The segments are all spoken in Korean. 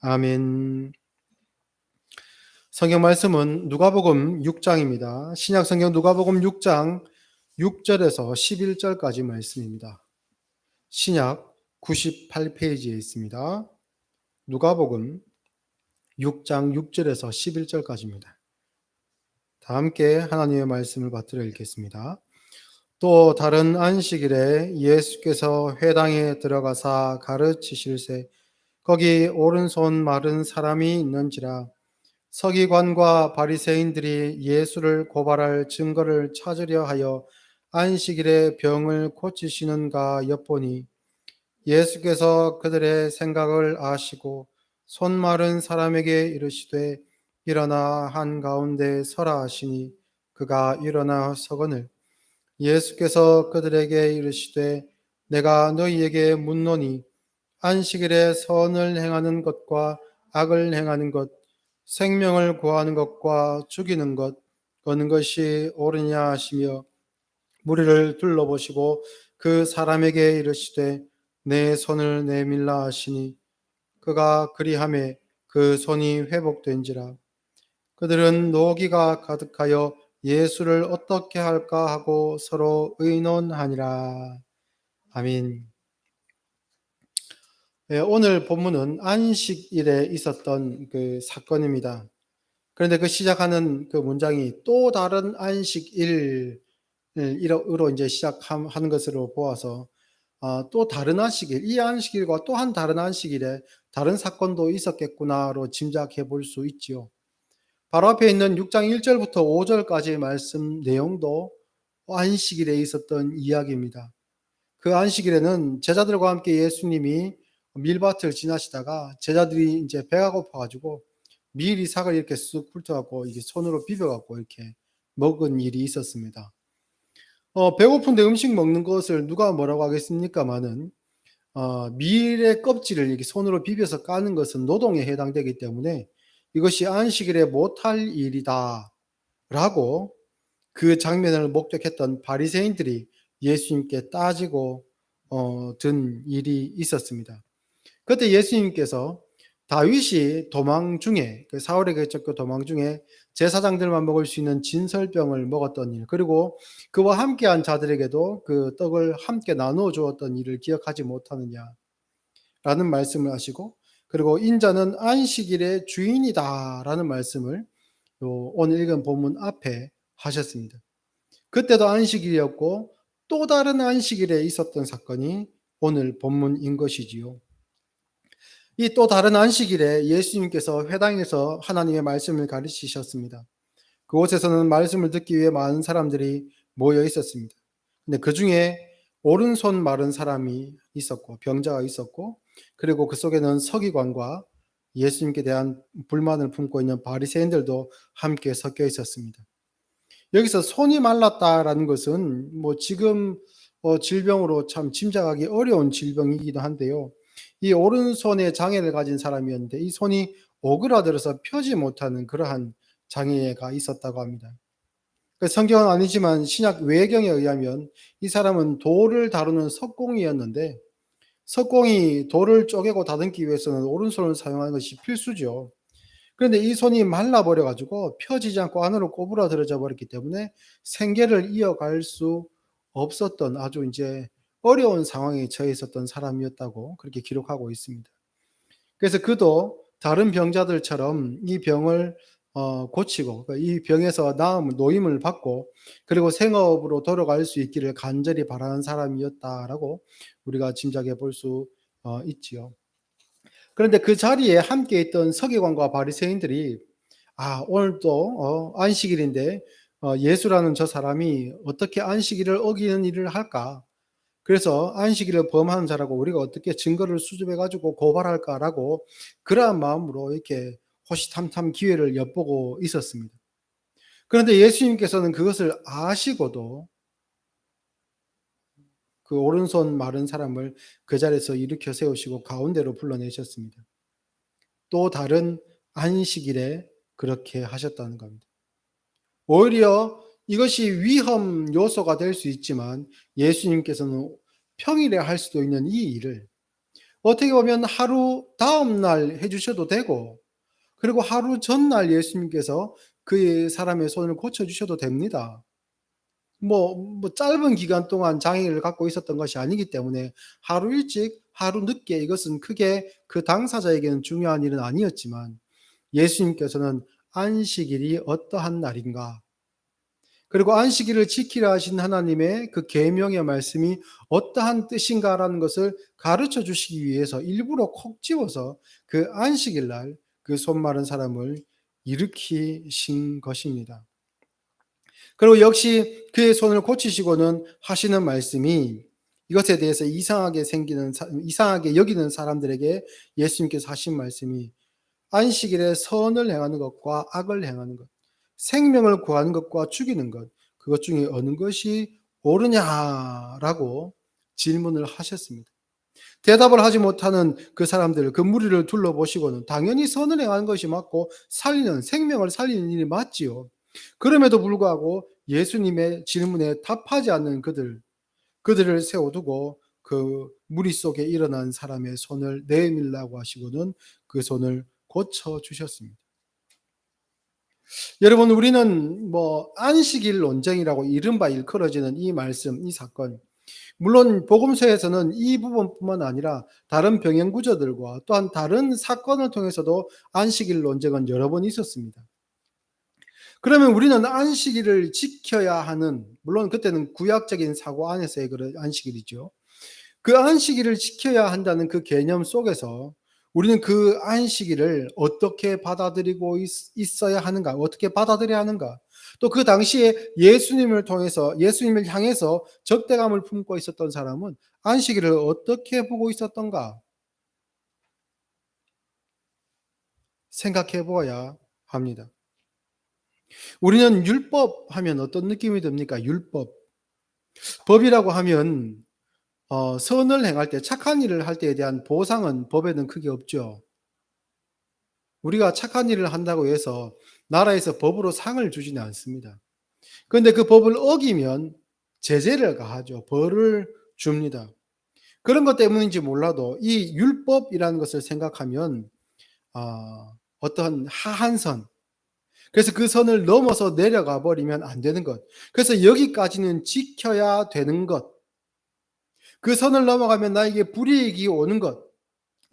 아멘. 성경 말씀은 누가복음 6장입니다. 신약 성경 누가복음 6장 6절에서 11절까지 말씀입니다. 신약 98페이지에 있습니다. 누가복음 6장 6절에서 11절까지입니다. 다 함께 하나님의 말씀을 받들어 읽겠습니다. 또 다른 안식일에 예수께서 회당에 들어가사 가르치실세 거기 오른손 마른 사람이 있는지라 서기관과 바리새인들이 예수를 고발할 증거를 찾으려 하여 안식일에 병을 고치시는가 엿보니 예수께서 그들의 생각을 아시고 손 마른 사람에게 이르시되 일어나 한가운데 서라 하시니 그가 일어나 서거늘 예수께서 그들에게 이르시되 내가 너희에게 묻노니 안식일에 선을 행하는 것과 악을 행하는 것 생명을 구하는 것과 죽이는 것 어느 것이 옳으냐 하시며 무리를 둘러보시고 그 사람에게 이르시되 내 손을 내밀라 하시니 그가 그리하매 그 손이 회복된지라. 그들은 노기가 가득하여 예수를 어떻게 할까 하고 서로 의논하니라. 아멘. 오늘 본문은 안식일에 있었던 그 사건입니다. 그런데 그 시작하는 그 문장이 또 다른 안식일으로 이제 시작하는 것으로 보아서 또 다른 안식일, 이 안식일과 또 한 다른 안식일에 다른 사건도 있었겠구나로 짐작해 볼 수 있지요. 바로 앞에 있는 6장 1절부터 5절까지의 말씀 내용도 안식일에 있었던 이야기입니다. 그 안식일에는 제자들과 함께 예수님이 밀밭을 지나시다가 제자들이 이제 배가 고파가지고 밀 이삭을 이렇게 쑥 훑어갖고 이게 손으로 비벼갖고 이렇게 먹은 일이 있었습니다. 배고픈데 음식 먹는 것을 누가 뭐라고 하겠습니까마는 밀의 껍질을 이렇게 손으로 비벼서 까는 것은 노동에 해당되기 때문에 이것이 안식일에 못할 일이다 라고 그 장면을 목격했던 바리새인들이 예수님께 따지고 든 일이 있었습니다. 그때 예수님께서 다윗이 도망 중에 그 사울에게 쫓겨 도망 중에 제사장들만 먹을 수 있는 진설병을 먹었던 일, 그리고 그와 함께한 자들에게도 그 떡을 함께 나누어 주었던 일을 기억하지 못하느냐라는 말씀을 하시고, 그리고 인자는 안식일의 주인이다라는 말씀을 오늘 읽은 본문 앞에 하셨습니다. 그때도 안식일이었고 또 다른 안식일에 있었던 사건이 오늘 본문인 것이지요. 이 또 다른 안식일에 예수님께서 회당에서 하나님의 말씀을 가르치셨습니다. 그곳에서는 말씀을 듣기 위해 많은 사람들이 모여 있었습니다. 근데 그 중에 오른손 마른 사람이 있었고 병자가 있었고, 그리고 그 속에는 서기관과 예수님께 대한 불만을 품고 있는 바리새인들도 함께 섞여 있었습니다. 여기서 손이 말랐다라는 것은 뭐 지금 질병으로 참 짐작하기 어려운 질병이기도 한데요. 이 오른손에 장애를 가진 사람이었는데 이 손이 오그라들어서 펴지 못하는 그러한 장애가 있었다고 합니다. 성경은 아니지만 신약 외경에 의하면 이 사람은 돌을 다루는 석공이었는데, 석공이 돌을 쪼개고 다듬기 위해서는 오른손을 사용하는 것이 필수죠. 그런데 이 손이 말라버려 가지고 펴지지 않고 안으로 꼬부라들어져 버렸기 때문에 생계를 이어갈 수 없었던 아주 이제 어려운 상황에 처해 있었던 사람이었다고 그렇게 기록하고 있습니다. 그래서 그도 다른 병자들처럼 이 병을 고치고 이 병에서 노임을 받고 그리고 생업으로 돌아갈 수 있기를 간절히 바라는 사람이었다라고 우리가 짐작해 볼 수 있지요. 그런데 그 자리에 함께 있던 서기관과 바리새인들이 오늘 또 안식일인데 예수라는 저 사람이 어떻게 안식일을 어기는 일을 할까? 그래서 안식일을 범하는 자라고 우리가 어떻게 증거를 수집해 가지고 고발할까라고 그러한 마음으로 이렇게 호시탐탐 기회를 엿보고 있었습니다. 그런데 예수님께서는 그것을 아시고도 그 오른손 마른 사람을 그 자리에서 일으켜 세우시고 가운데로 불러내셨습니다. 또 다른 안식일에 그렇게 하셨다는 겁니다. 오히려 이것이 위험 요소가 될 수 있지만 예수님께서는 평일에 할 수도 있는 이 일을 어떻게 보면 하루 다음 날 해 주셔도 되고, 그리고 하루 전날 예수님께서 그 사람의 손을 고쳐 주셔도 됩니다. 짧은 기간 동안 장애를 갖고 있었던 것이 아니기 때문에 하루 일찍 하루 늦게 이것은 크게 그 당사자에게는 중요한 일은 아니었지만, 예수님께서는 안식일이 어떠한 날인가, 그리고 안식일을 지키라 하신 하나님의 그 계명의 말씀이 어떠한 뜻인가라는 것을 가르쳐 주시기 위해서 일부러 콕 집어서 그 안식일 날 그 손 마른 사람을 일으키신 것입니다. 그리고 역시 그의 손을 고치시고는 하시는 말씀이, 이것에 대해서 이상하게 여기는 사람들에게 예수님께서 하신 말씀이, 안식일에 선을 행하는 것과 악을 행하는 것, 생명을 구하는 것과 죽이는 것, 그것 중에 어느 것이 옳으냐라고 질문을 하셨습니다. 대답을 하지 못하는 그 사람들, 그 무리를 둘러보시고는 당연히 선을 행하는 것이 맞고 생명을 살리는 일이 맞지요. 그럼에도 불구하고 예수님의 질문에 답하지 않는 그들을 세워두고 그 무리 속에 일어난 사람의 손을 내밀라고 하시고는 그 손을 고쳐 주셨습니다. 여러분, 우리는 안식일 논쟁이라고 이른바 일컬어지는 이 말씀, 이 사건, 물론 복음서에서는 이 부분뿐만 아니라 다른 병행 구조들과 또한 다른 사건을 통해서도 안식일 논쟁은 여러 번 있었습니다. 그러면 우리는 안식일을 지켜야 하는, 물론 그때는 구약적인 사고 안에서의 그런 안식일이죠. 그 안식일을 지켜야 한다는 그 개념 속에서 우리는 그 안식일을 어떻게 받아들이고 있어야 하는가, 어떻게 받아들여야 하는가, 또 그 당시에 예수님을 향해서 적대감을 품고 있었던 사람은 안식일을 어떻게 보고 있었던가 생각해 보아야 합니다. 우리는 율법 하면 어떤 느낌이 듭니까? 율법. 법이라고 하면 선을 행할 때, 착한 일을 할 때에 대한 보상은 법에는 크게 없죠. 우리가 착한 일을 한다고 해서 나라에서 법으로 상을 주지는 않습니다. 그런데 그 법을 어기면 제재를 가하죠. 벌을 줍니다. 그런 것 때문인지 몰라도 이 율법이라는 것을 생각하면 어떤 하한 선, 그래서 그 선을 넘어서 내려가 버리면 안 되는 것, 그래서 여기까지는 지켜야 되는 것, 그 선을 넘어가면 나에게 불이익이 오는 것,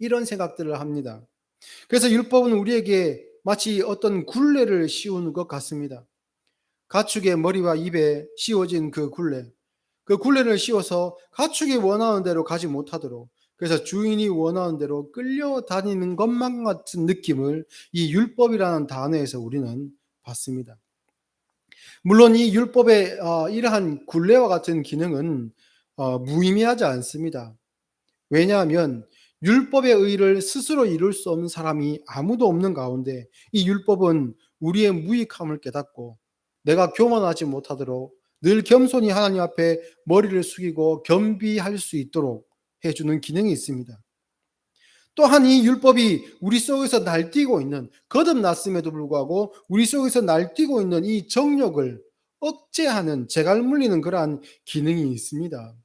이런 생각들을 합니다. 그래서 율법은 우리에게 마치 어떤 굴레를 씌우는 것 같습니다. 가축의 머리와 입에 씌워진 그 굴레를 씌워서 가축이 원하는 대로 가지 못하도록, 그래서 주인이 원하는 대로 끌려다니는 것만 같은 느낌을 이 율법이라는 단어에서 우리는 받습니다. 물론 이 율법의 이러한 굴레와 같은 기능은 무의미하지 않습니다. 왜냐하면 율법의 의를 스스로 이룰 수 없는 사람이 아무도 없는 가운데 이 율법은 우리의 무익함을 깨닫고 내가 교만하지 못하도록 늘 겸손히 하나님 앞에 머리를 숙이고 겸비할 수 있도록 해주는 기능이 있습니다. 또한 이 율법이 우리 속에서 날뛰고 있는, 거듭났음에도 불구하고 우리 속에서 날뛰고 있는 이 정욕을 억제하는, 제갈 물리는 그러한 기능이 있습니다.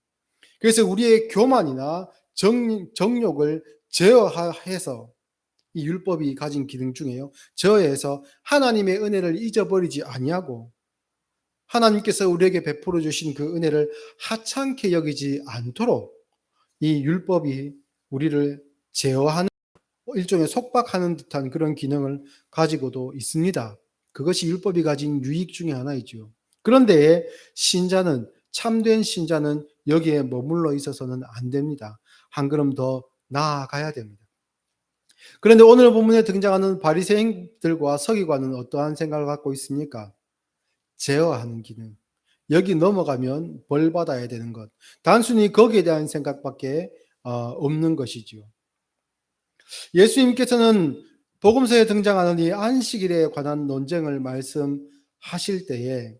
그래서 우리의 교만이나 정욕을 제어해서, 이 율법이 가진 기능 중에요, 제어해서 하나님의 은혜를 잊어버리지 아니하고 하나님께서 우리에게 베풀어 주신 그 은혜를 하찮게 여기지 않도록 이 율법이 우리를 제어하는, 일종의 속박하는 듯한 그런 기능을 가지고도 있습니다. 그것이 율법이 가진 유익 중에 하나이죠. 그런데 참된 신자는 여기에 머물러 있어서는 안 됩니다. 한 걸음 더 나아가야 됩니다. 그런데 오늘 본문에 등장하는 바리새인들과 서기관은 어떠한 생각을 갖고 있습니까? 제어하는 기능. 여기 넘어가면 벌 받아야 되는 것. 단순히 거기에 대한 생각밖에 없는 것이지요. 예수님께서는 복음서에 등장하는 이 안식일에 관한 논쟁을 말씀하실 때에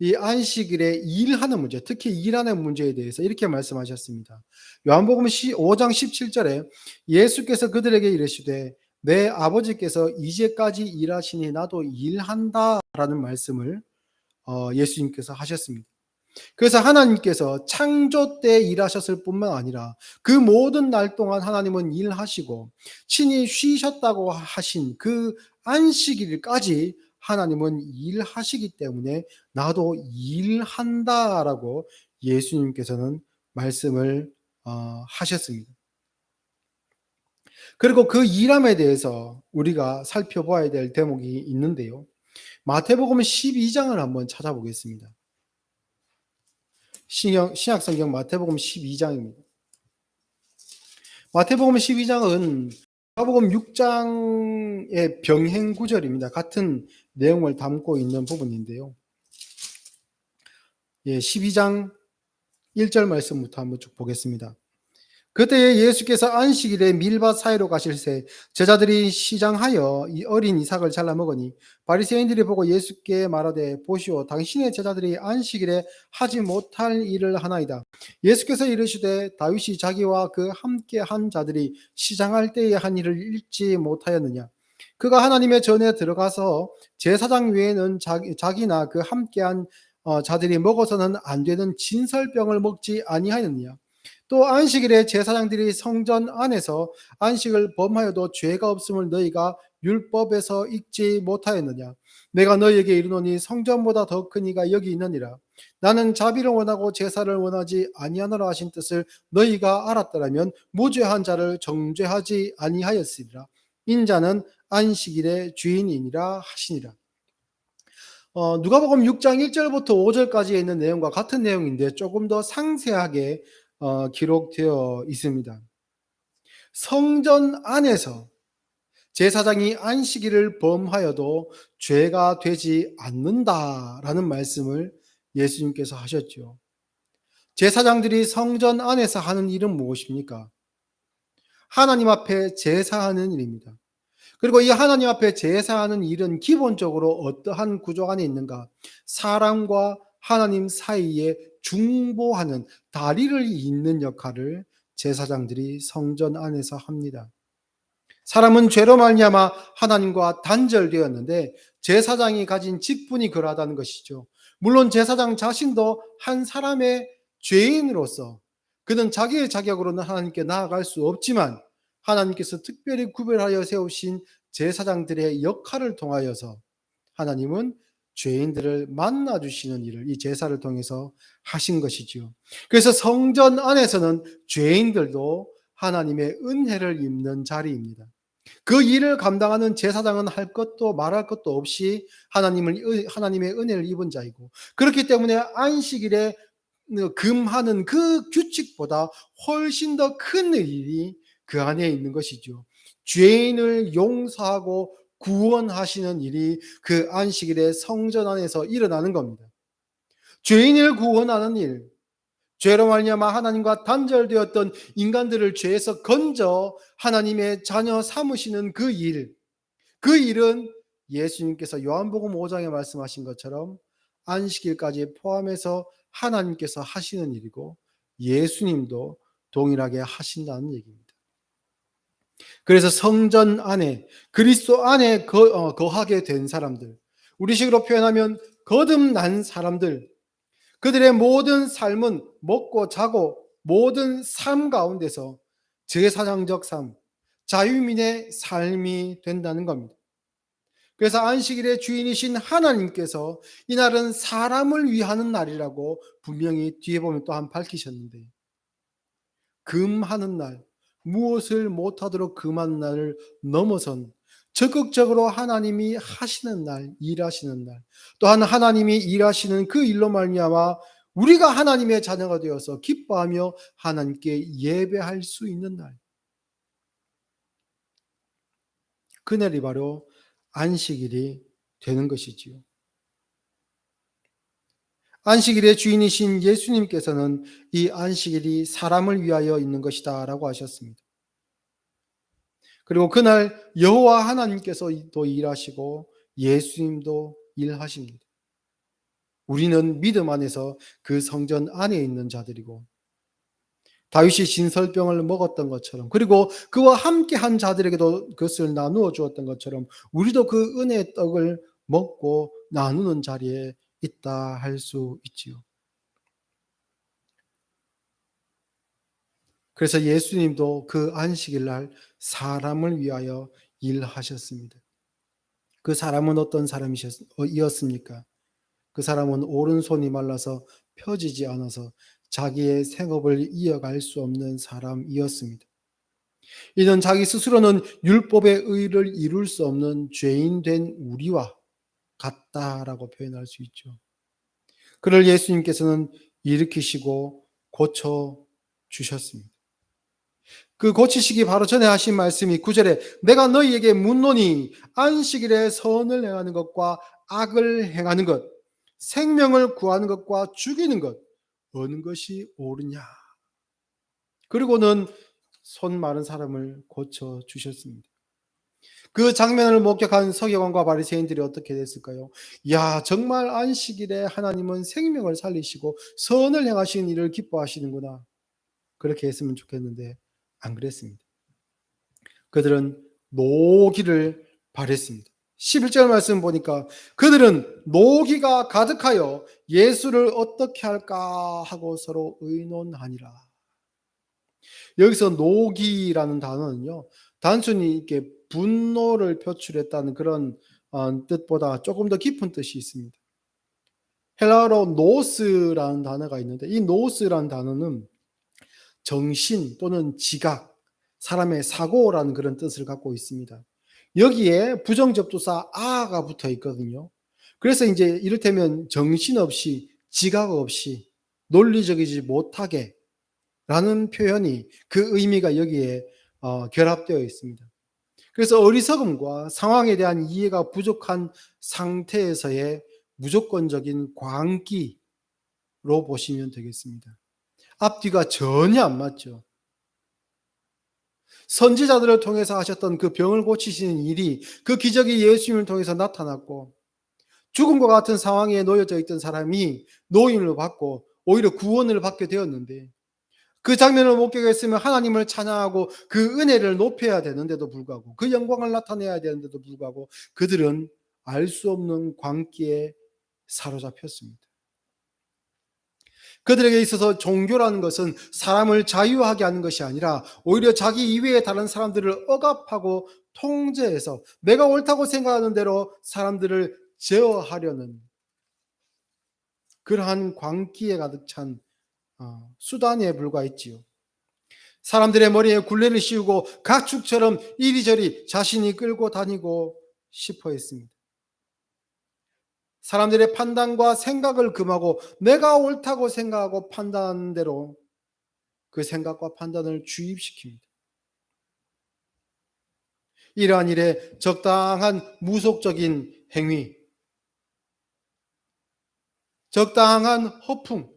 이 안식일에 일하는 문제, 특히 일하는 문제에 대해서 이렇게 말씀하셨습니다. 요한복음 5장 17절에 예수께서 그들에게 이르시되 내 아버지께서 이제까지 일하시니 나도 일한다라는 말씀을 예수님께서 하셨습니다. 그래서 하나님께서 창조 때 일하셨을 뿐만 아니라 그 모든 날 동안 하나님은 일하시고 친히 쉬셨다고 하신 그 안식일까지 하나님은 일하시기 때문에 나도 일한다라고 예수님께서는 말씀을 하셨습니다. 그리고 그 일함에 대해서 우리가 살펴봐야 될 대목이 있는데요. 마태복음 12장을 한번 찾아보겠습니다. 신약성경 마태복음 12장입니다. 마태복음 12장은 마태복음 6장의 병행 구절입니다. 같은 내용을 담고 있는 부분인데요. 12장 1절 말씀부터 한번 쭉 보겠습니다. 그때 예수께서 안식일에 밀밭 사이로 가실새 제자들이 시장하여 이 어린 이삭을 잘라 먹으니 바리새인들이 보고 예수께 말하되 보시오 당신의 제자들이 안식일에 하지 못할 일을 하나이다. 예수께서 이르시되 다윗이 자기와 그 함께 한 자들이 시장할 때에 한 일을 읽지 못하였느냐. 그가 하나님의 전에 들어가서 제사장 외에는 자기나 그 함께한 자들이 먹어서는 안 되는 진설병을 먹지 아니하였느냐. 또 안식일에 제사장들이 성전 안에서 안식을 범하여도 죄가 없음을 너희가 율법에서 읽지 못하였느냐. 내가 너희에게 이르노니 성전보다 더 큰 이가 여기 있느니라. 나는 자비를 원하고 제사를 원하지 아니하노라 하신 뜻을 너희가 알았더라면 무죄한 자를 정죄하지 아니하였으리라. 인자는 안식일의 주인이니라 하시니라. 누가복음 6장 1절부터 5절까지에 있는 내용과 같은 내용인데 조금 더 상세하게 기록되어 있습니다. 성전 안에서 제사장이 안식일을 범하여도 죄가 되지 않는다라는 말씀을 예수님께서 하셨죠. 제사장들이 성전 안에서 하는 일은 무엇입니까? 하나님 앞에 제사하는 일입니다. 그리고 이 하나님 앞에 제사하는 일은 기본적으로 어떠한 구조 안에 있는가? 사람과 하나님 사이에 중보하는 다리를 잇는 역할을 제사장들이 성전 안에서 합니다. 사람은 죄로 말미암아 하나님과 단절되었는데 제사장이 가진 직분이 그러하다는 것이죠. 물론 제사장 자신도 한 사람의 죄인으로서 그는 자기의 자격으로는 하나님께 나아갈 수 없지만 하나님께서 특별히 구별하여 세우신 제사장들의 역할을 통하여서 하나님은 죄인들을 만나주시는 일을 이 제사를 통해서 하신 것이지요. 그래서 성전 안에서는 죄인들도 하나님의 은혜를 입는 자리입니다. 그 일을 감당하는 제사장은 할 것도 말할 것도 없이 하나님의 은혜를 입은 자이고, 그렇기 때문에 안식일에 금하는 그 규칙보다 훨씬 더 큰 일이 그 안에 있는 것이죠. 죄인을 용서하고 구원하시는 일이 그 안식일의 성전 안에서 일어나는 겁니다. 죄인을 구원하는 일, 죄로 말미암아 하나님과 단절되었던 인간들을 죄에서 건져 하나님의 자녀 삼으시는 그 일, 그 일은 예수님께서 요한복음 5장에 말씀하신 것처럼 안식일까지 포함해서 하나님께서 하시는 일이고 예수님도 동일하게 하신다는 얘기입니다. 그래서 성전 안에 그리스도 안에 거하게 된 사람들, 우리식으로 표현하면 거듭난 사람들, 그들의 모든 삶은 먹고 자고 모든 삶 가운데서 제사장적 삶, 자유민의 삶이 된다는 겁니다. 그래서 안식일의 주인이신 하나님께서 이날은 사람을 위하는 날이라고 분명히 뒤에 보면 또 한 밝히셨는데, 금하는 날, 무엇을 못하도록 금하는 날을 넘어선 적극적으로 하나님이 하시는 날, 일하시는 날, 또한 하나님이 일하시는 그 일로 말미암아 우리가 하나님의 자녀가 되어서 기뻐하며 하나님께 예배할 수 있는 날, 그날이 바로 안식일이 되는 것이지요. 안식일의 주인이신 예수님께서는 이 안식일이 사람을 위하여 있는 것이다 라고 하셨습니다. 그리고 그날 여호와 하나님께서도 일하시고 예수님도 일하십니다. 우리는 믿음 안에서 그 성전 안에 있는 자들이고, 다윗이 진설병을 먹었던 것처럼, 그리고 그와 함께 한 자들에게도 그것을 나누어 주었던 것처럼 우리도 그 은혜의 떡을 먹고 나누는 자리에 있다 할 수 있지요. 그래서 예수님도 그 안식일 날 사람을 위하여 일하셨습니다. 그 사람은 어떤 사람이었습니까? 그 사람은 오른손이 말라서 펴지지 않아서 자기의 생업을 이어갈 수 없는 사람이었습니다. 이는 자기 스스로는 율법의 의를 이룰 수 없는 죄인 된 우리와 같다라고 표현할 수 있죠. 그를 예수님께서는 일으키시고 고쳐 주셨습니다. 그 고치시기 바로 전에 하신 말씀이 9절에 내가 너희에게 묻노니 안식일에 선을 행하는 것과 악을 행하는 것, 생명을 구하는 것과 죽이는 것, 어느 것이 옳으냐. 그리고는 손 마른 사람을 고쳐 주셨습니다. 그 장면을 목격한 서기관과 바리새인들이 어떻게 됐을까요? 야, 정말 안식일에 하나님은 생명을 살리시고 선을 행하시는 일을 기뻐하시는구나. 그렇게 했으면 좋겠는데 안 그랬습니다. 그들은 노기를 바랬습니다. 11절 말씀 보니까 그들은 노기가 가득하여 예수를 어떻게 할까 하고 서로 의논하니라. 여기서 노기라는 단어는요, 단순히 이렇게 분노를 표출했다는 그런 뜻보다 조금 더 깊은 뜻이 있습니다. 헬라어로 노스라는 단어가 있는데 이 노스라는 단어는 정신 또는 지각, 사람의 사고라는 그런 뜻을 갖고 있습니다. 여기에 부정접두사 아가 붙어 있거든요. 그래서 이제 이를테면 정신없이 지각 없이 논리적이지 못하게 라는 표현이 그 의미가 여기에 결합되어 있습니다. 그래서 어리석음과 상황에 대한 이해가 부족한 상태에서의 무조건적인 광기로 보시면 되겠습니다. 앞뒤가 전혀 안 맞죠. 선지자들을 통해서 하셨던 그 병을 고치시는 일이 그 기적이 예수님을 통해서 나타났고 죽음과 같은 상황에 놓여져 있던 사람이 노임을 받고 오히려 구원을 받게 되었는데 그 장면을 목격했으면 하나님을 찬양하고 그 은혜를 높여야 되는데도 불구하고 그 영광을 나타내야 되는데도 불구하고 그들은 알 수 없는 광기에 사로잡혔습니다. 그들에게 있어서 종교라는 것은 사람을 자유하게 하는 것이 아니라 오히려 자기 이외의 다른 사람들을 억압하고 통제해서 내가 옳다고 생각하는 대로 사람들을 제어하려는 그러한 광기에 가득 찬 수단에 불과했지요. 사람들의 머리에 굴레를 씌우고 가축처럼 이리저리 자신이 끌고 다니고 싶어 했습니다. 사람들의 판단과 생각을 금하고 내가 옳다고 생각하고 판단하는 대로 그 생각과 판단을 주입시킵니다. 이러한 일에 적당한 무속적인 행위, 적당한 허풍,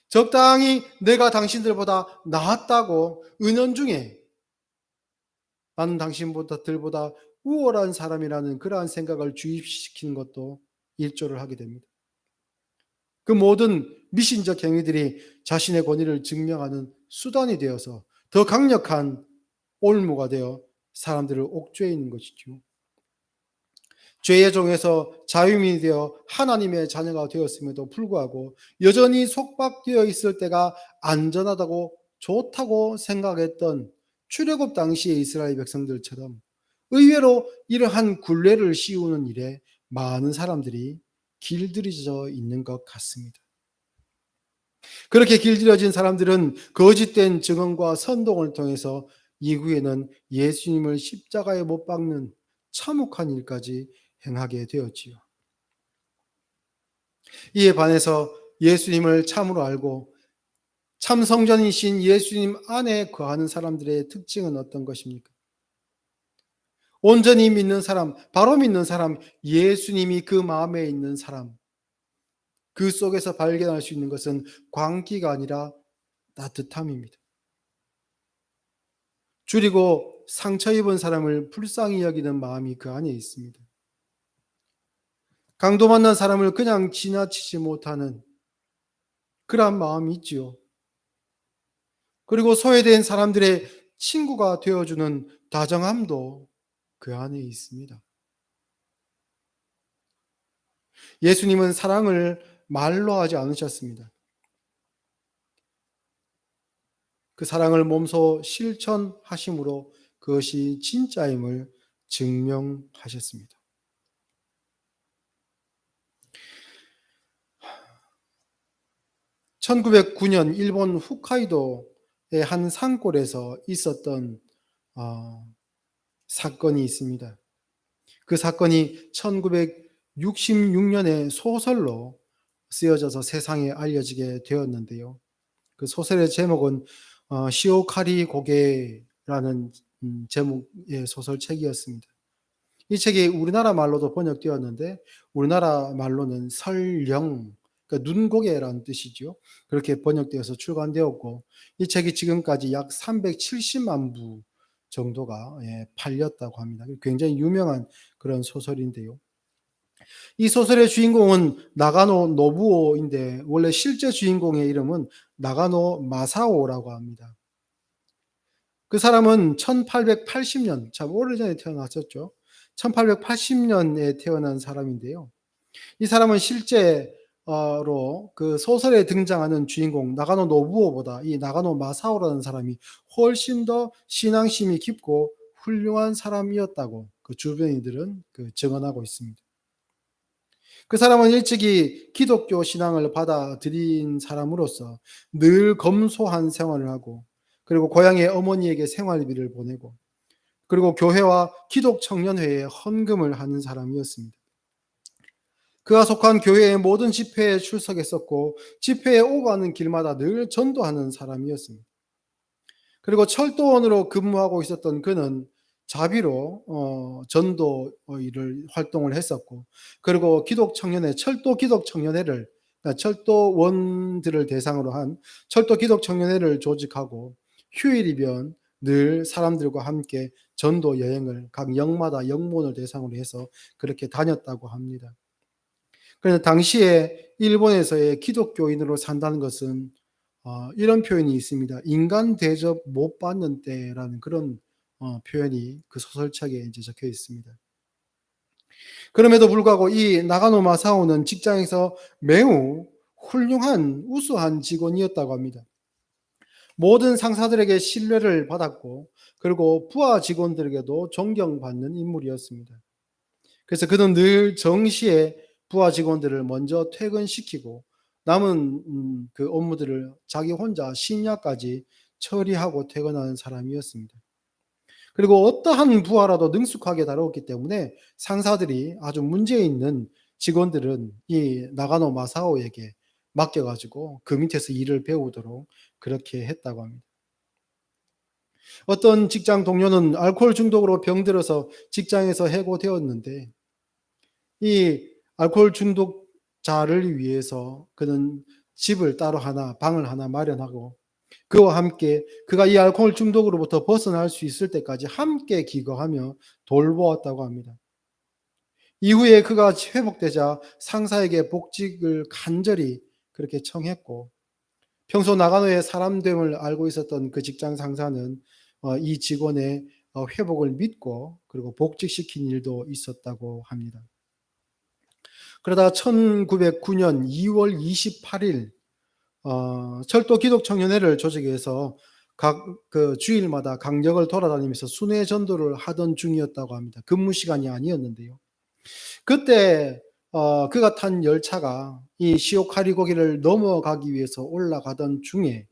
적당히 내가 당신들보다 낫다고 은연중에 나는 당신들보다 우월한 사람이라는 그러한 생각을 주입시키는 것도 일조를 하게 됩니다. 그 모든 미신적 행위들이 자신의 권위를 증명하는 수단이 되어서 더 강력한 올무가 되어 사람들을 옥죄해 있는 것이죠. 죄의 종에서 자유민이 되어 하나님의 자녀가 되었음에도 불구하고 여전히 속박되어 있을 때가 안전하다고 좋다고 생각했던 출애굽 당시의 이스라엘 백성들처럼 의외로 이러한 굴레를 씌우는 일에 많은 사람들이 길들여져 있는 것 같습니다. 그렇게 길들여진 사람들은 거짓된 증언과 선동을 통해서 이후에는 예수님을 십자가에 못 박는 참혹한 일까지 행하게 되었지요. 이에 반해서 예수님을 참으로 알고 참 성전이신 예수님 안에 거하는 사람들의 특징은 어떤 것입니까? 온전히 믿는 사람, 바로 믿는 사람, 예수님이 그 마음에 있는 사람, 그 속에서 발견할 수 있는 것은 광기가 아니라 따뜻함입니다. 줄이고 상처 입은 사람을 불쌍히 여기는 마음이 그 안에 있습니다. 강도 만난 사람을 그냥 지나치지 못하는 그러한 마음이 있지요. 그리고 소외된 사람들의 친구가 되어주는 다정함도 그 안에 있습니다. 예수님은 사랑을 말로 하지 않으셨습니다. 그 사랑을 몸소 실천하심으로 그것이 진짜임을 증명하셨습니다. 1909년 일본 홋카이도의 한 산골에서 있었던 어, 사건이 있습니다. 그 사건이 1966년에 소설로 쓰여져서 세상에 알려지게 되었는데요. 그 소설의 제목은 시오카리 고개라는 제목의 소설책이었습니다. 이 책이 우리나라 말로도 번역되었는데 우리나라 말로는 설령, 그러니까 눈고개라는 뜻이죠. 그렇게 번역되어서 출간되었고 이 책이 지금까지 약 370만 부 정도가 팔렸다고 합니다. 굉장히 유명한 그런 소설인데요. 이 소설의 주인공은 나가노 노부오인데 원래 실제 주인공의 이름은 나가노 마사오라고 합니다. 그 사람은 1880년, 참 오래전에 태어났었죠. 1880년에 태어난 사람인데요. 이 사람은 실제로 그 소설에 등장하는 주인공 나가노 노부오보다 이 나가노 마사오라는 사람이 훨씬 더 신앙심이 깊고 훌륭한 사람이었다고 그 주변인들은 증언하고 있습니다. 그 사람은 일찍이 기독교 신앙을 받아들인 사람으로서 늘 검소한 생활을 하고 그리고 고향의 어머니에게 생활비를 보내고 그리고 교회와 기독청년회에 헌금을 하는 사람이었습니다. 그가 속한 교회의 모든 집회에 출석했었고 집회에 오고 가는 길마다 늘 전도하는 사람이었습니다. 그리고 철도원으로 근무하고 있었던 그는 자비로 전도 일을 활동을 했었고 그리고 철도 기독 청년회를 그러니까 철도원들을 대상으로 한 철도 기독 청년회를 조직하고 휴일이면 늘 사람들과 함께 전도 여행을 각 역마다 역문을 대상으로 해서 그렇게 다녔다고 합니다. 그런데 당시에 일본에서의 기독교인으로 산다는 것은 이런 표현이 있습니다. 인간 대접 못 받는 때라는 그런 표현이 그 소설책에 이제 적혀 있습니다. 그럼에도 불구하고 이 나가노 마사오는 직장에서 매우 훌륭한 우수한 직원이었다고 합니다. 모든 상사들에게 신뢰를 받았고 그리고 부하 직원들에게도 존경받는 인물이었습니다. 그래서 그는 늘 정시에 부하 직원들을 먼저 퇴근시키고 남은 그 업무들을 자기 혼자 심야까지 처리하고 퇴근하는 사람이었습니다. 그리고 어떠한 부하라도 능숙하게 다루었기 때문에 상사들이 아주 문제 있는 직원들은 이 나가노 마사오에게 맡겨가지고 그 밑에서 일을 배우도록 그렇게 했다고 합니다. 어떤 직장 동료는 알코올 중독으로 병들어서 직장에서 해고되었는데 이 알코올 중독자를 위해서 그는 집을 따로 하나, 방을 하나 마련하고 그와 함께 그가 이 알코올 중독으로부터 벗어날 수 있을 때까지 함께 기거하며 돌보았다고 합니다. 이후에 그가 회복되자 상사에게 복직을 간절히 그렇게 청했고 평소 나가노의 사람됨을 알고 있었던 그 직장 상사는 이 직원의 회복을 믿고 그리고 복직시킨 일도 있었다고 합니다. 그러다 1909년 2월 28일 철도 기독청년회를 조직해서 각 그 주일마다 강역을 돌아다니면서 순회 전도를 하던 중이었다고 합니다. 근무 시간이 아니었는데요. 그때 그가 탄 열차가 이 시오카리 고개를 넘어가기 위해서 올라가던 중에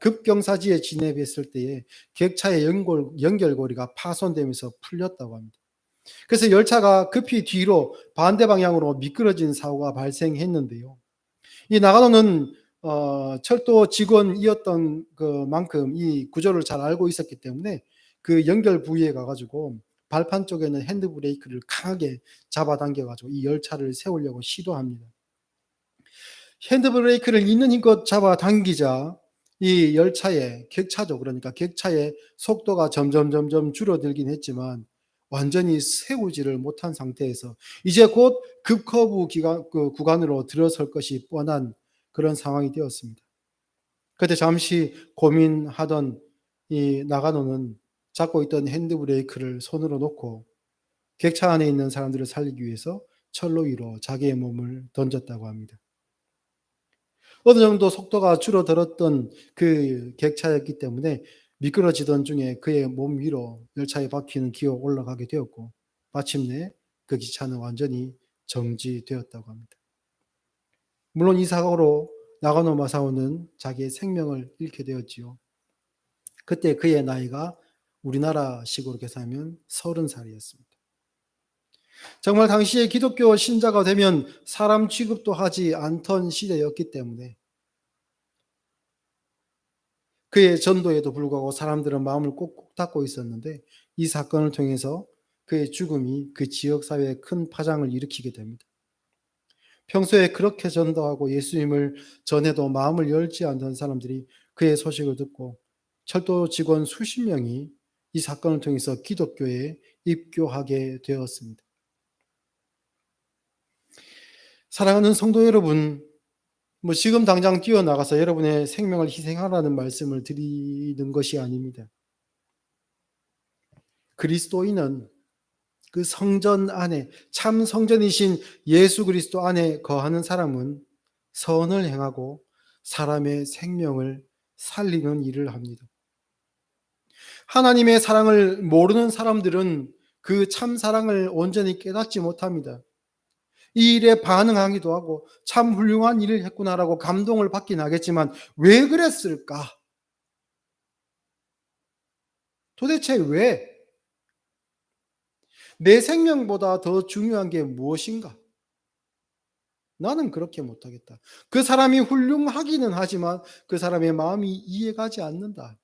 급경사지에 진입했을 때에 객차의 연결고리가 파손되면서 풀렸다고 합니다. 그래서 열차가 급히 뒤로 반대 방향으로 미끄러진 사고가 발생했는데요. 이 나가노는 철도 직원이었던 그만큼 이 구조를 잘 알고 있었기 때문에 그 연결 부위에 가가지고 발판 쪽에는 핸드브레이크를 강하게 잡아당겨 가지고 이 열차를 세우려고 시도합니다. 핸드브레이크를 있는 힘껏 잡아당기자 이 열차의 객차죠. 그러니까 객차의 속도가 점점 줄어들긴 했지만 완전히 세우지를 못한 상태에서 이제 곧 급커브 구간으로 들어설 것이 뻔한 그런 상황이 되었습니다. 그때 잠시 고민하던 이 나가노는 잡고 있던 핸드브레이크를 손으로 놓고 객차 안에 있는 사람들을 살리기 위해서 철로 위로 자기의 몸을 던졌다고 합니다. 어느 정도 속도가 줄어들었던 그 객차였기 때문에 미끄러지던 중에 그의 몸 위로 열차의 바퀴는 기어 올라가게 되었고 마침내 그 기차는 완전히 정지되었다고 합니다. 물론 이 사고로 나가노 마사오는 자기의 생명을 잃게 되었지요. 그때 그의 나이가 우리나라식으로 계산하면 30살이었습니다. 정말 당시에 기독교 신자가 되면 사람 취급도 하지 않던 시대였기 때문에 그의 전도에도 불구하고 사람들은 마음을 꼭꼭 닫고 있었는데 이 사건을 통해서 그의 죽음이 그 지역 사회에 큰 파장을 일으키게 됩니다. 평소에 그렇게 전도하고 예수님을 전해도 마음을 열지 않던 사람들이 그의 소식을 듣고 철도 직원 수십 명이 이 사건을 통해서 기독교에 입교하게 되었습니다. 사랑하는 성도 여러분, 지금 당장 뛰어나가서 여러분의 생명을 희생하라는 말씀을 드리는 것이 아닙니다. 그리스도인은 그 성전 안에, 참 성전이신 예수 그리스도 안에 거하는 사람은 선을 행하고 사람의 생명을 살리는 일을 합니다. 하나님의 사랑을 모르는 사람들은 그 참 사랑을 온전히 깨닫지 못합니다. 이 일에 반응하기도 하고 참 훌륭한 일을 했구나라고 감동을 받긴 하겠지만 왜 그랬을까? 도대체 왜? 내 생명보다 더 중요한 게 무엇인가? 나는 그렇게 못하겠다. 그 사람이 훌륭하기는 하지만 그 사람의 마음이 이해가지 않는다.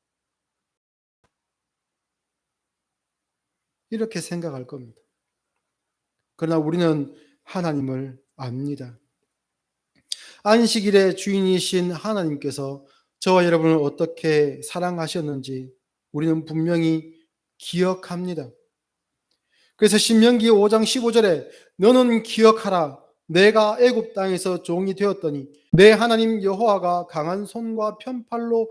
이렇게 생각할 겁니다. 그러나 우리는 하나님을 압니다. 안식일의 주인이신 하나님께서 저와 여러분을 어떻게 사랑하셨는지 우리는 분명히 기억합니다. 그래서 신명기 5장 15절에 너는 기억하라. 내가 애굽 땅에서 종이 되었더니 내 하나님 여호와가 강한 손과 편팔로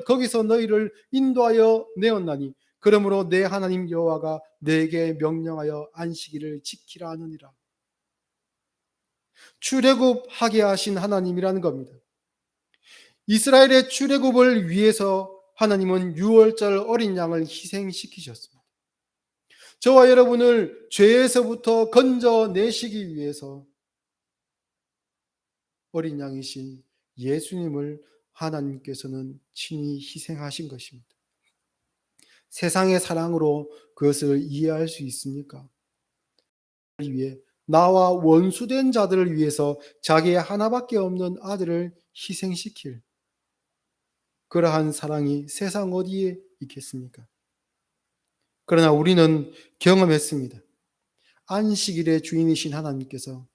거기서 너희를 인도하여 내었나니 그러므로 내 하나님 여호와가 내게 명령하여 안식일을 지키라 하느니라. 출애굽하게 하신 하나님이라는 겁니다. 이스라엘의 출애굽을 위해서 하나님은 유월절 어린 양을 희생시키셨습니다. 저와 여러분을 죄에서부터 건져내시기 위해서 어린 양이신 예수님을 하나님께서는 친히 희생하신 것입니다. 세상의 사랑으로 그것을 이해할 수 있습니까? 위해 나와 원수된 자들을 위해서 자기의 하나밖에 없는 아들을 희생시킬 그러한 사랑이 세상 어디에 있겠습니까? 그러나 우리는 경험했습니다. 안식일의 주인이신 하나님께서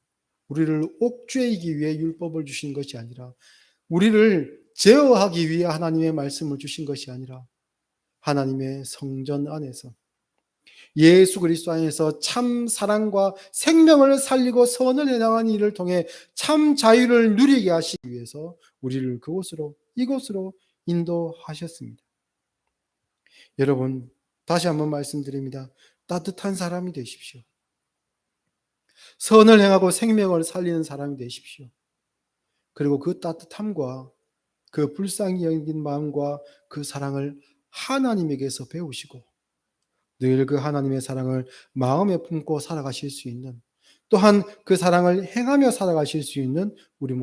우리를 옥죄이기 위해 율법을 주신 것이 아니라 우리를 제어하기 위해 하나님의 말씀을 주신 것이 아니라 하나님의 성전 안에서 예수 그리스도 안에서 참 사랑과 생명을 살리고 선을 해나가는 일을 통해 참 자유를 누리게 하시기 위해서 우리를 그곳으로 이곳으로 인도하셨습니다. 여러분 다시 한번 말씀드립니다. 따뜻한 사람이 되십시오. 선을 행하고 생명을 살리는 사람이 되십시오. 그리고 그 따뜻함과 그 불쌍히 여긴 마음과 그 사랑을 하나님에게서 배우시고 늘 그 하나님의 사랑을 마음에 품고 살아가실 수 있는 또한 그 사랑을 행하며 살아가실 수 있는 우리 모두